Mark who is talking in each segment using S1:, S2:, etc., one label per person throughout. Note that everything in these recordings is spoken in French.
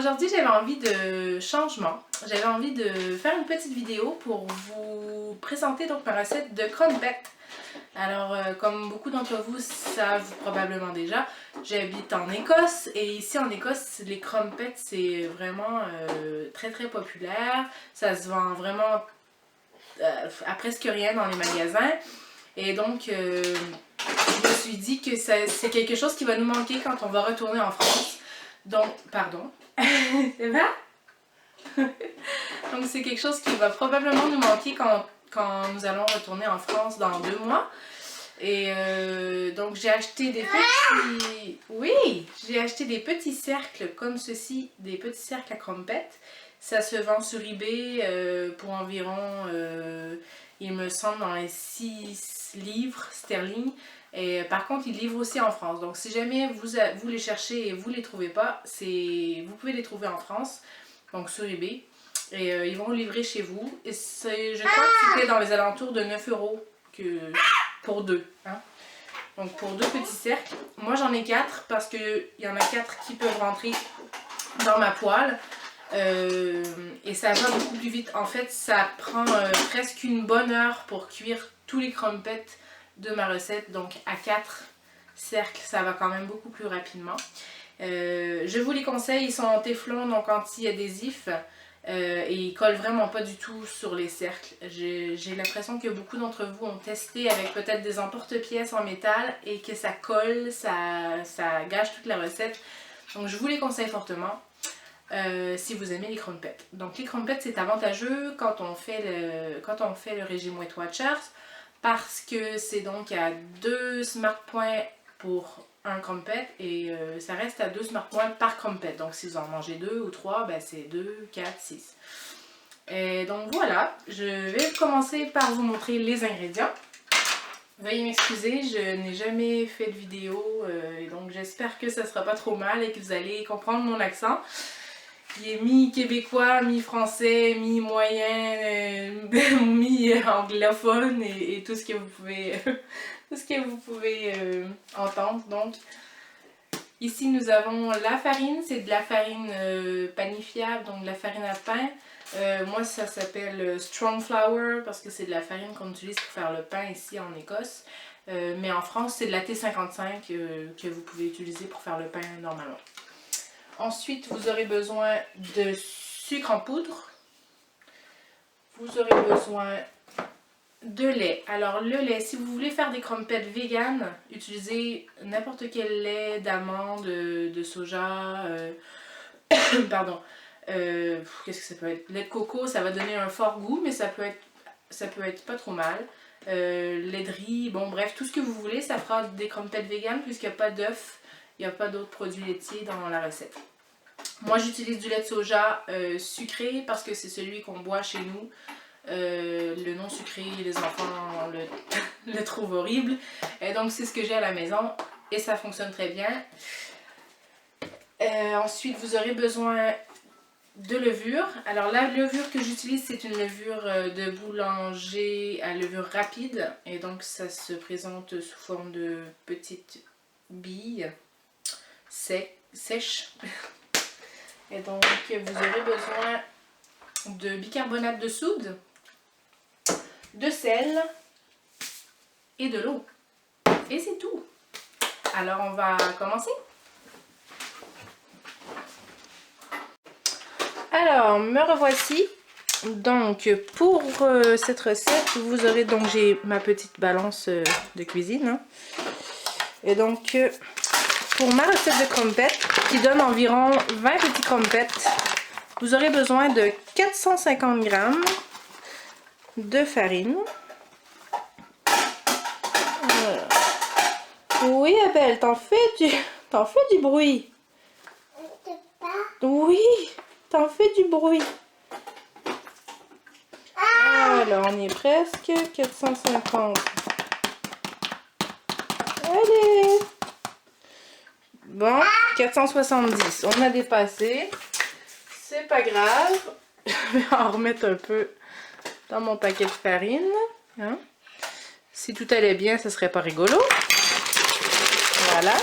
S1: aujourd'hui j'avais envie de changement. J'avais envie de faire une petite vidéo pour vous présenter donc ma recette de crumpets. Alors comme beaucoup d'entre vous savent probablement déjà, j'habite en Écosse et ici en Écosse les crumpets c'est vraiment très populaire. Ça se vend vraiment à presque rien dans les magasins. Et donc je me suis dit que c'est quelque chose qui va nous manquer quand on va retourner en France. Donc, pardon, c'est vrai? Donc c'est quelque chose qui va probablement nous manquer quand nous allons retourner en France dans 2 mois. Et donc j'ai acheté des petits... Oui! J'ai acheté des petits cercles comme ceci, des petits cercles à crumpets. Ça se vend sur eBay pour environ, il me semble, dans les 6 livres sterling. Et par contre, ils livrent aussi en France. Donc si jamais vous les cherchez et vous les trouvez pas, vous pouvez les trouver en France, donc sur eBay. Et ils vont livrer chez vous. Et je crois que c'était dans les alentours de 9 € pour 2. Hein? Donc pour 2 petits cercles. Moi j'en ai 4 parce qu'il y en a 4 qui peuvent rentrer dans ma poêle. Et ça va beaucoup plus vite. En fait, ça prend presque une bonne heure pour cuire tous les crumpets de ma recette. Donc à 4 cercles, ça va quand même beaucoup plus rapidement. Je vous les conseille, ils sont en téflon, donc anti-adhésif. Et ils collent vraiment pas du tout sur les cercles. J'ai l'impression que beaucoup d'entre vous ont testé avec peut-être des emporte-pièces en métal et que ça colle, ça gâche toute la recette. Donc je vous les conseille fortement si vous aimez les crumpets. Donc les crumpets c'est avantageux quand on fait le régime Weight Watchers parce que c'est donc à 2 smart points pour un crumpet et ça reste à 2 smart points par crumpet. Donc si vous en mangez 2 ou 3, ben c'est 2, 4, 6. Et donc voilà, je vais commencer par vous montrer les ingrédients. Veuillez m'excuser, je n'ai jamais fait de vidéo et donc j'espère que ça sera pas trop mal et que vous allez comprendre mon accent. Qui est mi-québécois, mi-français, mi-moyen, mi-anglophone et tout ce que vous pouvez entendre. Donc ici nous avons la farine, c'est de la farine panifiable, donc de la farine à pain. Moi ça s'appelle strong flour parce que c'est de la farine qu'on utilise pour faire le pain ici en Écosse. Mais en France c'est de la T55 que vous pouvez utiliser pour faire le pain normalement. Ensuite, vous aurez besoin de sucre en poudre. Vous aurez besoin de lait. Alors, le lait, si vous voulez faire des crumpets vegan, utilisez n'importe quel lait d'amande, de soja, pardon. Qu'est-ce que ça peut être? Lait de coco, ça va donner un fort goût, mais ça peut être pas trop mal. Lait de riz, bon bref, tout ce que vous voulez, ça fera des crumpets vegan puisqu'il n'y a pas d'œufs. Il n'y a pas d'autres produits laitiers dans la recette. Moi j'utilise du lait de soja sucré parce que c'est celui qu'on boit chez nous. Le non sucré, les enfants le trouvent horrible. Et donc c'est ce que j'ai à la maison et ça fonctionne très bien. Ensuite vous aurez besoin de levure. Alors la levure que j'utilise c'est une levure de boulanger à levure rapide. Et donc ça se présente sous forme de petites billes sèche. Et donc vous aurez besoin de bicarbonate de soude, de sel et de l'eau. Et c'est tout. Alors on va commencer. Alors me revoici. Donc pour cette recette, vous aurez donc j'ai ma petite balance de cuisine. Hein. Et donc pour ma recette de crumpets, qui donne environ 20 petits crumpets, vous aurez besoin de 450 g de farine. Voilà. Oui, Abel, t'en fais du bruit. Oui, t'en fais du bruit. Alors, on y est presque. 450. Allez. Bon, 470, on a dépassé, c'est pas grave, je vais en remettre un peu dans mon paquet de farine, hein. Si tout allait bien, ce serait pas rigolo, voilà.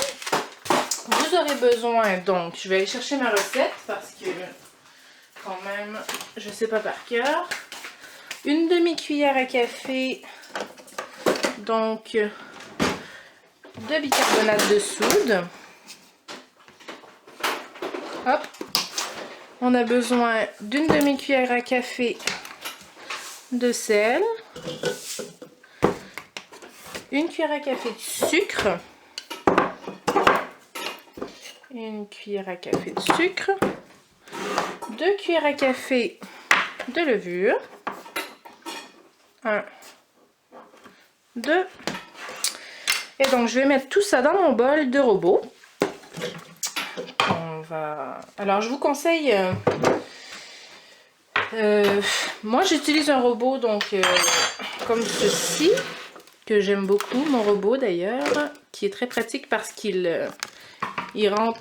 S1: Vous vous aurez besoin, donc, je vais aller chercher ma recette parce que, quand même, je sais pas par cœur. Une demi-cuillère à café, donc, de bicarbonate de soude. Hop. On a besoin d'une demi-cuillère à café de sel. Une cuillère à café de sucre. Une cuillère à café de sucre. 2 cuillères à café de levure. 1, 2. Et donc, je vais mettre tout ça dans mon bol de robot. Alors, je vous conseille... moi, j'utilise un robot, donc, comme ceci, que j'aime beaucoup, mon robot d'ailleurs, qui est très pratique parce qu'il il rentre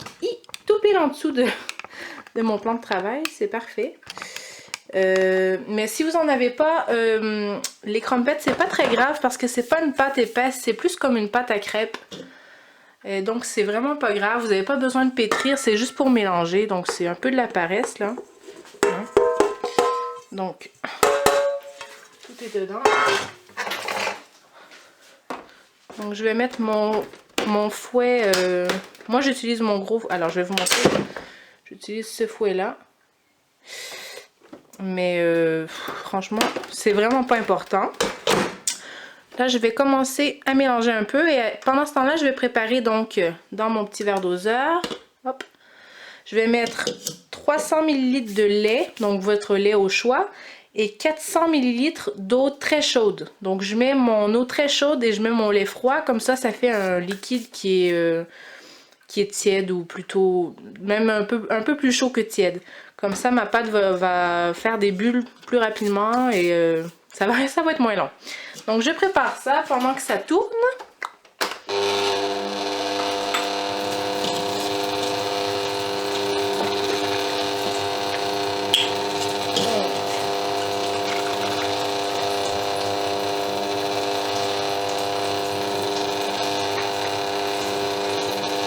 S1: tout pile en dessous de mon plan de travail. C'est parfait. Mais si vous en avez pas, les crumpets, c'est pas très grave parce que c'est pas une pâte épaisse, c'est plus comme une pâte à crêpes. Et donc c'est vraiment pas grave, vous n'avez pas besoin de pétrir, c'est juste pour mélanger, donc c'est un peu de la paresse là. Hein? Donc tout est dedans. Donc je vais mettre mon fouet, moi j'utilise mon gros, alors je vais vous montrer, j'utilise ce fouet là. Mais franchement, c'est vraiment pas important. Là, je vais commencer à mélanger un peu. Et pendant ce temps-là, je vais préparer donc dans mon petit verre doseur. Hop. Je vais mettre 300 ml de lait, donc votre lait au choix. Et 400 ml d'eau très chaude. Donc je mets mon eau très chaude et je mets mon lait froid. Comme ça fait un liquide qui est tiède ou plutôt même un peu plus chaud que tiède. Comme ça ma pâte va faire des bulles plus rapidement et ça va être moins long. Donc je prépare ça pendant que ça tourne.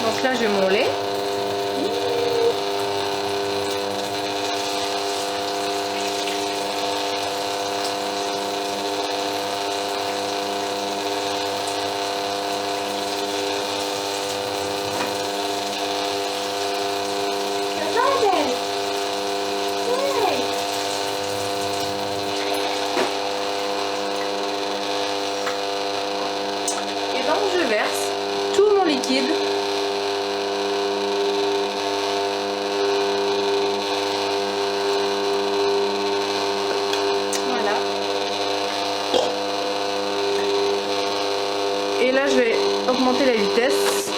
S1: Donc là j'ai mon lait. Et donc je verse tout mon liquide. Et là, je vais augmenter la vitesse.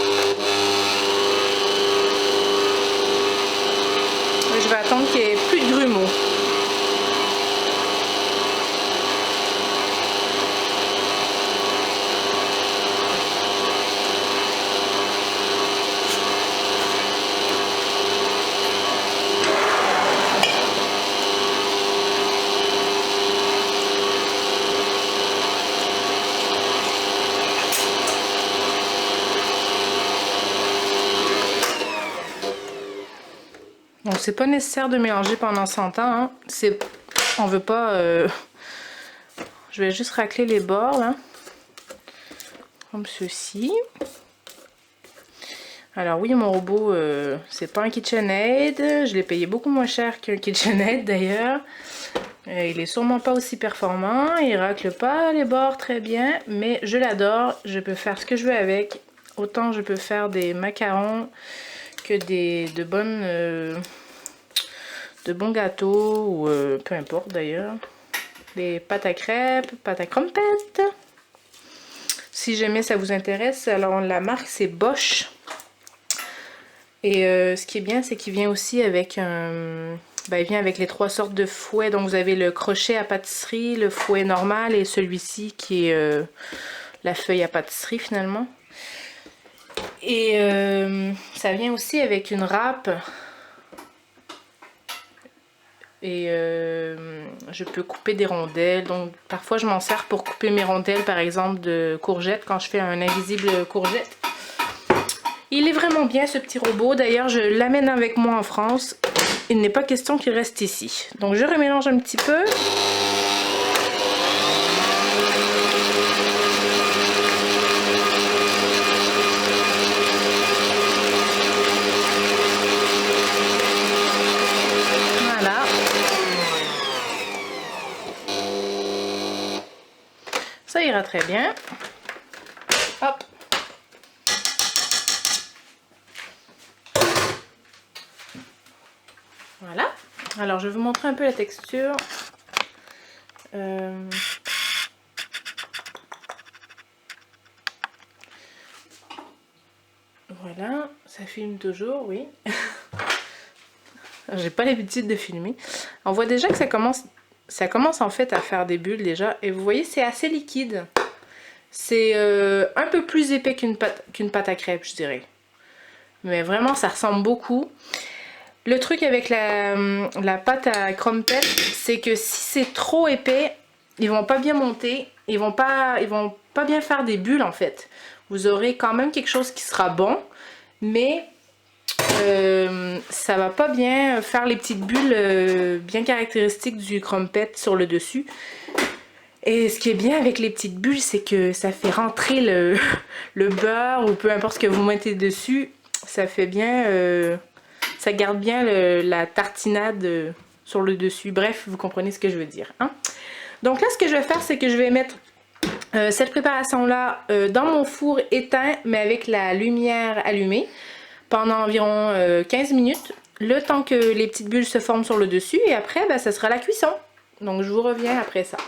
S1: Et je vais attendre qu'il n'y ait plus de grumeaux. Donc c'est pas nécessaire de mélanger pendant 100 ans, hein. On veut pas... Je vais juste racler les bords là, comme ceci. Alors oui, mon robot, c'est pas un KitchenAid, je l'ai payé beaucoup moins cher qu'un KitchenAid d'ailleurs. Il est sûrement pas aussi performant, il racle pas les bords très bien, mais je l'adore, je peux faire ce que je veux avec. Autant je peux faire des macarons que de bons gâteaux ou peu importe d'ailleurs. Des pâtes à crêpes, pâtes à crumpets. Si jamais ça vous intéresse, alors la marque c'est Bosch. Et ce qui est bien, c'est qu'il vient aussi avec il vient avec les 3 sortes de fouets. Donc vous avez le crochet à pâtisserie, le fouet normal et celui-ci qui est la feuille à pâtisserie finalement. Et ça vient aussi avec une râpe. Et je peux couper des rondelles. Donc parfois je m'en sers pour couper mes rondelles par exemple de courgettes quand je fais un invisible courgette. Il est vraiment bien ce petit robot. D'ailleurs, je l'amène avec moi en France. Il n'est pas question qu'il reste ici. Donc je remélange un petit peu. Voilà. Ça ira très bien. Hop. Voilà. Alors, je vais vous montrer un peu la texture. Voilà. Ça filme toujours, oui. J'ai pas l'habitude de filmer. On voit déjà que ça commence en fait à faire des bulles déjà. Et vous voyez, c'est assez liquide. C'est un peu plus épais qu'une pâte à crêpes, je dirais. Mais vraiment, ça ressemble beaucoup. Le truc avec la pâte à crumpets, c'est que si c'est trop épais, ils vont pas bien monter. Ils vont pas bien faire des bulles en fait. Vous aurez quand même quelque chose qui sera bon, mais ça va pas bien faire les petites bulles bien caractéristiques du crumpet sur le dessus. Et ce qui est bien avec les petites bulles, c'est que ça fait rentrer le beurre ou peu importe ce que vous mettez dessus. Ça fait bien, ça garde bien la tartinade sur le dessus. Bref, vous comprenez ce que je veux dire. Hein? Donc là, ce que je vais faire, c'est que je vais mettre cette préparation-là dans mon four éteint, mais avec la lumière allumée, pendant environ 15 minutes. Le temps que les petites bulles se forment sur le dessus. Et après, ben, ça sera la cuisson. Donc je vous reviens après ça.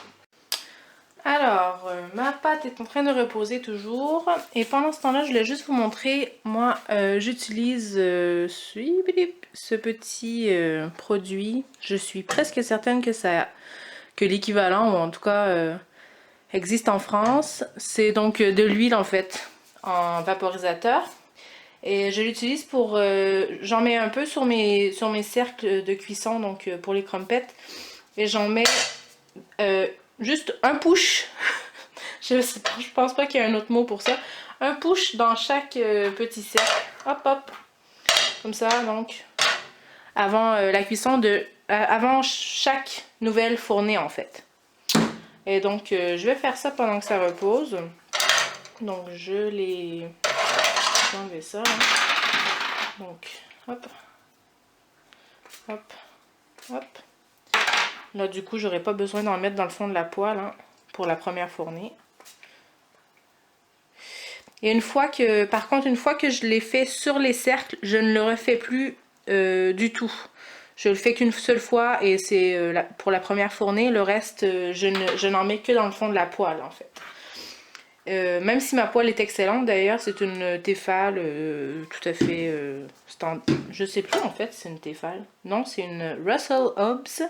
S1: Alors, ma pâte est en train de reposer toujours. Et pendant ce temps-là, je voulais juste vous montrer. Moi, j'utilise ce petit produit. Je suis presque certaine que l'équivalent, ou en tout cas, existe en France. C'est donc de l'huile en fait, en vaporisateur. Et je l'utilise pour... j'en mets un peu sur mes cercles de cuisson, donc pour les crumpets. Et j'en mets... juste un push, je pense pas qu'il y a un autre mot pour ça, un push dans chaque petit cercle, hop hop, comme ça donc, avant la cuisson avant chaque nouvelle fournée en fait. Et donc je vais faire ça pendant que ça repose, donc je vais enlever ça, hein. Donc hop, hop, hop. Là, du coup, j'aurais pas besoin d'en mettre dans le fond de la poêle hein, pour la première fournée. Et par contre, une fois que je l'ai fait sur les cercles, je ne le refais plus du tout. Je le fais qu'une seule fois et c'est pour la première fournée. Le reste, je n'en mets que dans le fond de la poêle en fait. Même si ma poêle est excellente, d'ailleurs, c'est une Tefal tout à fait je sais plus en fait, c'est une Tefal. Non, c'est une Russell Hobbs.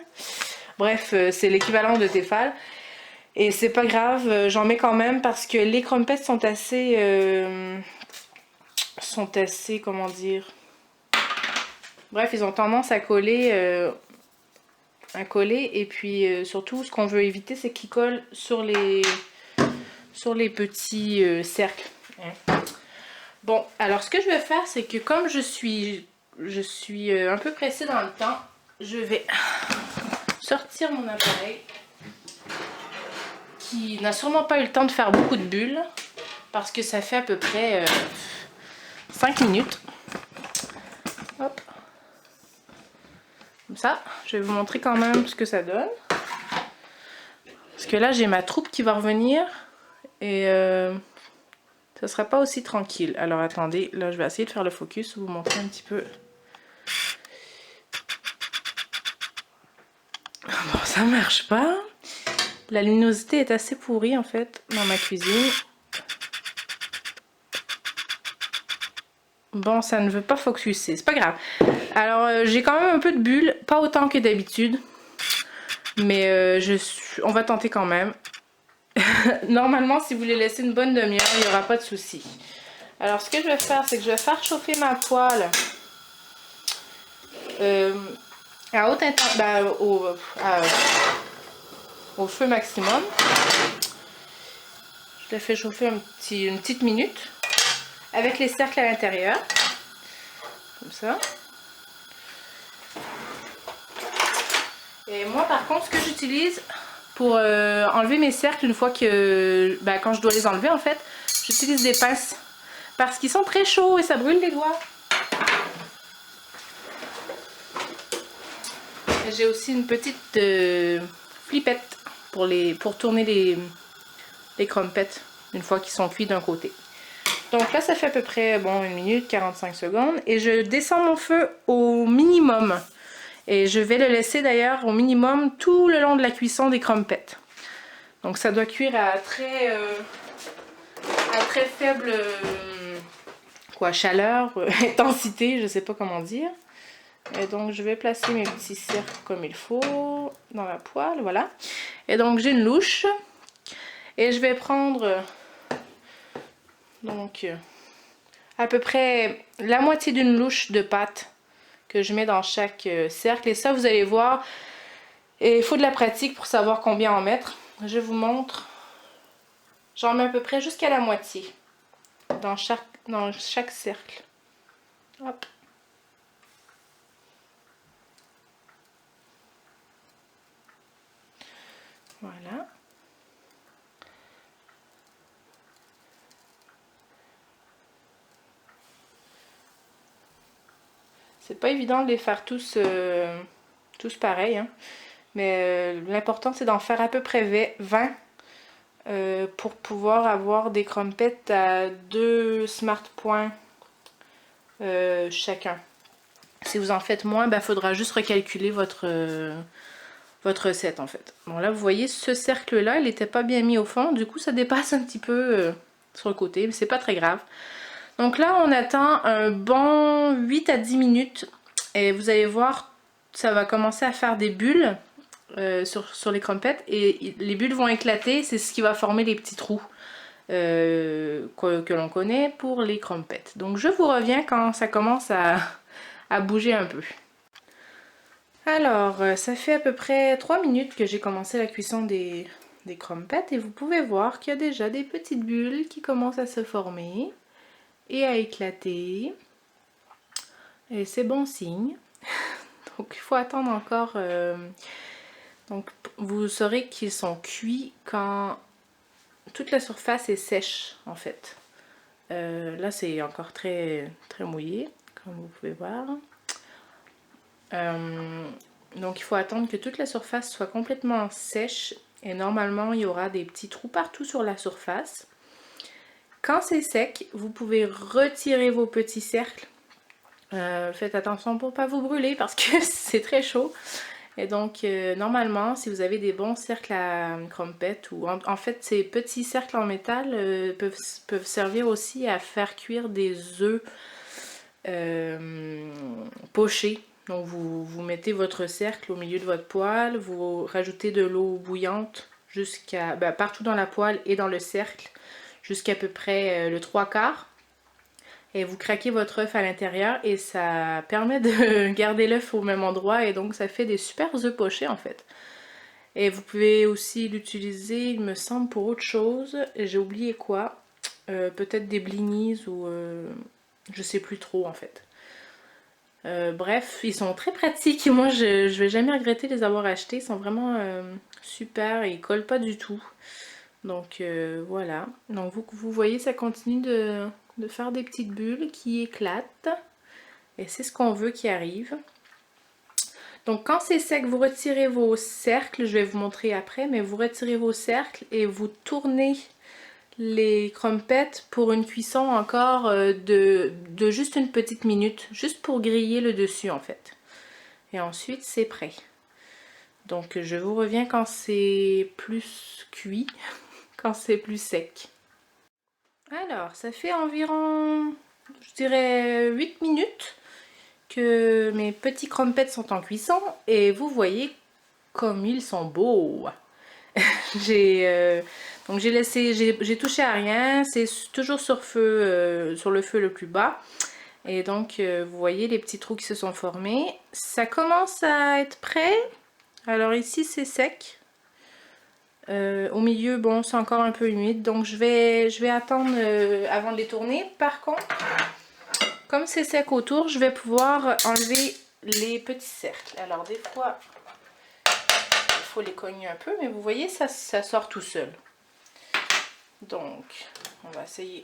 S1: Bref, c'est l'équivalent de Tefal. Et c'est pas grave, j'en mets quand même parce que les crumpets sont assez, comment dire... Bref, ils ont tendance à coller, et puis surtout, ce qu'on veut éviter, c'est qu'ils collent sur les petits cercles. Bon, alors ce que je vais faire, c'est que comme je suis un peu pressée dans le temps, je vais sortir mon appareil qui n'a sûrement pas eu le temps de faire beaucoup de bulles parce que ça fait à peu près 5 minutes. Hop. Comme ça, je vais vous montrer quand même ce que ça donne. Parce que là, j'ai ma troupe qui va revenir et ça sera pas aussi tranquille. Alors attendez, là je vais essayer de faire le focus, vous montrer un petit peu. Bon, ça marche pas. La luminosité est assez pourrie en fait dans ma cuisine. Bon, ça ne veut pas focuser, c'est pas grave. Alors j'ai quand même un peu de bulles, pas autant que d'habitude. Mais on va tenter quand même. Normalement, si vous les laissez une bonne demi-heure, il n'y aura pas de souci. Alors ce que je vais faire, c'est que je vais faire chauffer ma poêle à haute intensité, au feu maximum. Je la fais chauffer une petite minute. avec les cercles à l'intérieur. Comme ça. Et moi par contre ce que j'utilise pour enlever mes cercles une fois que... quand je dois les enlever en fait, j'utilise des pinces. Parce qu'ils sont très chauds et ça brûle les doigts. J'ai aussi une petite flippette pour tourner les crumpets une fois qu'ils sont cuits d'un côté. Donc là ça fait à peu près 1 minute 45 secondes et je descends mon feu au minimum. Et je vais le laisser d'ailleurs au minimum tout le long de la cuisson des crumpets. Donc ça doit cuire à très faible chaleur, intensité, je sais pas comment dire. Et donc je vais placer mes petits cercles comme il faut dans la poêle, voilà. Et donc j'ai une louche et je vais prendre donc à peu près la moitié d'une louche de pâte que je mets dans chaque cercle. Et ça vous allez voir, et il faut de la pratique pour savoir combien en mettre. Je vous montre, j'en mets à peu près jusqu'à la moitié dans chaque cercle. Hop. Voilà. C'est pas évident de les faire tous pareils, hein. Mais l'important c'est d'en faire à peu près 20 pour pouvoir avoir des crumpets à 2 smart points chacun. Si vous en faites moins, il faudra juste recalculer votre recette en fait. Bon là vous voyez ce cercle là il n'était pas bien mis au fond, du coup ça dépasse un petit peu sur le côté, mais c'est pas très grave. Donc là on attend un bon 8 à 10 minutes et vous allez voir ça va commencer à faire des bulles sur les crumpets et les bulles vont éclater, c'est ce qui va former les petits trous que l'on connaît pour les crumpets. Donc je vous reviens quand ça commence à bouger un peu. Alors ça fait à peu près 3 minutes que j'ai commencé la cuisson des crumpets et vous pouvez voir qu'il y a déjà des petites bulles qui commencent à se former et à éclater et c'est bon signe. Donc il faut attendre encore donc vous saurez qu'ils sont cuits quand toute la surface est sèche en fait. Là c'est encore très mouillé comme vous pouvez voir. Donc il faut attendre que toute la surface soit complètement sèche et normalement il y aura des petits trous partout sur la surface. Quand c'est sec, vous pouvez retirer vos petits cercles. Faites attention pour ne pas vous brûler parce que c'est très chaud. Et donc normalement si vous avez des bons cercles à crumpets ou en fait ces petits cercles en métal peuvent servir aussi à faire cuire des œufs pochés. Donc vous mettez votre cercle au milieu de votre poêle, vous rajoutez de l'eau bouillante jusqu'à partout dans la poêle et dans le cercle jusqu'à peu près le 3/4. Et vous craquez votre œuf à l'intérieur et ça permet de garder l'œuf au même endroit et donc ça fait des super œufs pochés en fait. Et vous pouvez aussi l'utiliser il me semble pour autre chose, j'ai oublié quoi, peut-être des blinis ou je sais plus trop en fait. Bref, ils sont très pratiques et moi je vais jamais regretter de les avoir achetés, ils sont vraiment super et ils collent pas du tout. Donc voilà, donc vous voyez ça continue de faire des petites bulles qui éclatent et c'est ce qu'on veut qui arrive. Donc quand c'est sec, vous retirez vos cercles, je vais vous montrer après, mais vous retirez vos cercles et vous tournez les crumpets pour une cuisson encore de juste une petite minute, juste pour griller le dessus en fait. Et ensuite c'est prêt. Donc je vous reviens quand c'est plus cuit, quand c'est plus sec. Alors ça fait environ, je dirais 8 minutes que mes petits crumpets sont en cuisson et vous voyez comme ils sont beaux. Donc j'ai touché à rien, c'est toujours sur le feu le plus bas. Et donc vous voyez les petits trous qui se sont formés. Ça commence à être prêt. Alors ici c'est sec. Au milieu, bon, c'est encore un peu humide, donc je vais attendre avant de les tourner. Par contre, comme c'est sec autour, je vais pouvoir enlever les petits cercles. Alors des fois, il faut les cogner un peu, mais vous voyez, ça sort tout seul. Donc, on va essayer.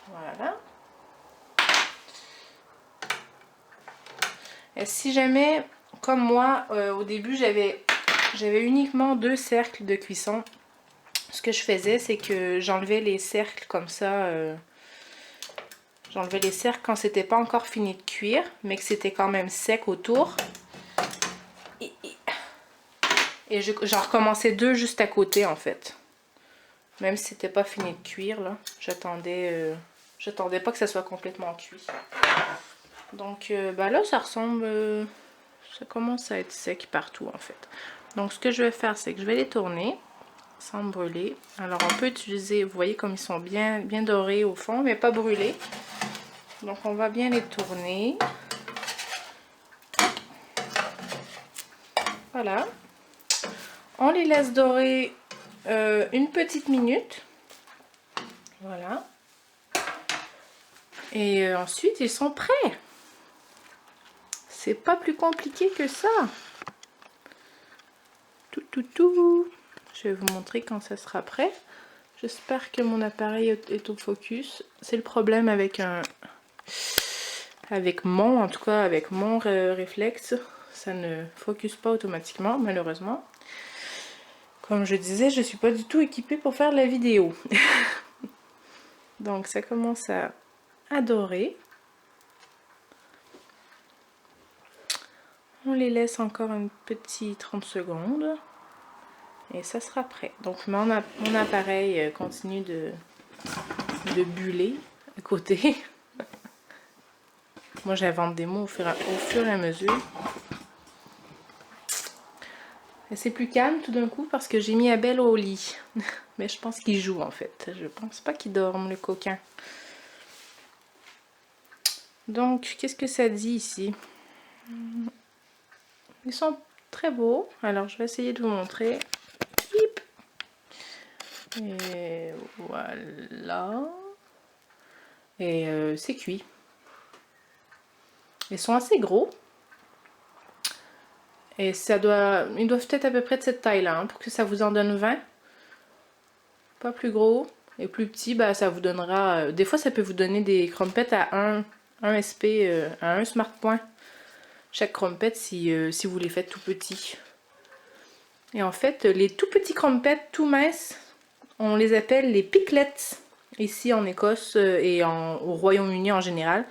S1: Voilà. Et si jamais, comme moi, au début, j'avais uniquement 2 cercles de cuisson. Ce que je faisais, c'est que j'enlevais les cercles comme ça. J'enlevais les cercles quand c'était pas encore fini de cuire, mais que c'était quand même sec autour. Et j'en recommençais 2 juste à côté, en fait. Même si c'était pas fini de cuire, là. J'attendais pas que ça soit complètement cuit. Donc, bah là, ça ressemble... ça commence à être sec partout, en fait. Donc, ce que je vais faire, c'est que je vais les tourner sans brûler. Alors, on peut utiliser... Vous voyez comme ils sont bien dorés au fond, mais pas brûlés. Donc, on va bien les tourner. Voilà. On les laisse dorer une petite minute. Voilà. Et ensuite, ils sont prêts. C'est pas plus compliqué que ça. Tout. Je vais vous montrer quand ça sera prêt. J'espère que mon appareil est au focus. C'est le problème avec en tout cas avec mon réflexe. Ça ne focus pas automatiquement, malheureusement. Comme je disais, je suis pas du tout équipée pour faire de la vidéo. Donc ça commence à dorer. On les laisse encore un petit 30 secondes. Et ça sera prêt. Donc mon appareil continue de buller à côté. Moi j'invente des mots au fur et à mesure. Et c'est plus calme tout d'un coup parce que j'ai mis Abel au lit. Mais je pense qu'il joue en fait. Je pense pas qu'il dorme, le coquin. Donc qu'est-ce que ça dit ici? Ils sont très beaux. Alors je vais essayer de vous montrer. Et voilà. Et c'est cuit. Ils sont assez gros. Et ils doivent être à peu près de cette taille-là, hein, pour que ça vous en donne 20. Pas plus gros. Et plus petit, bah, ça vous donnera... des fois, ça peut vous donner des crumpets à 1 SP, à 1 smart point. Chaque crumpet, si vous les faites tout petits. Et en fait, les tout petits crumpets, tout minces, on les appelle les picklets. Ici en Écosse et au Royaume-Uni en général.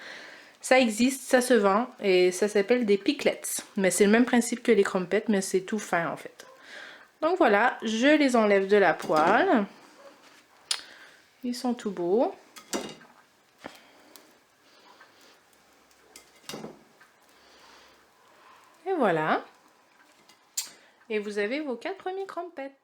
S1: Ça existe, ça se vend et ça s'appelle des picklets. Mais c'est le même principe que les crumpets, mais c'est tout fin en fait. Donc voilà, je les enlève de la poêle. Ils sont tout beaux. Et voilà. Et vous avez vos 4 premiers crumpets.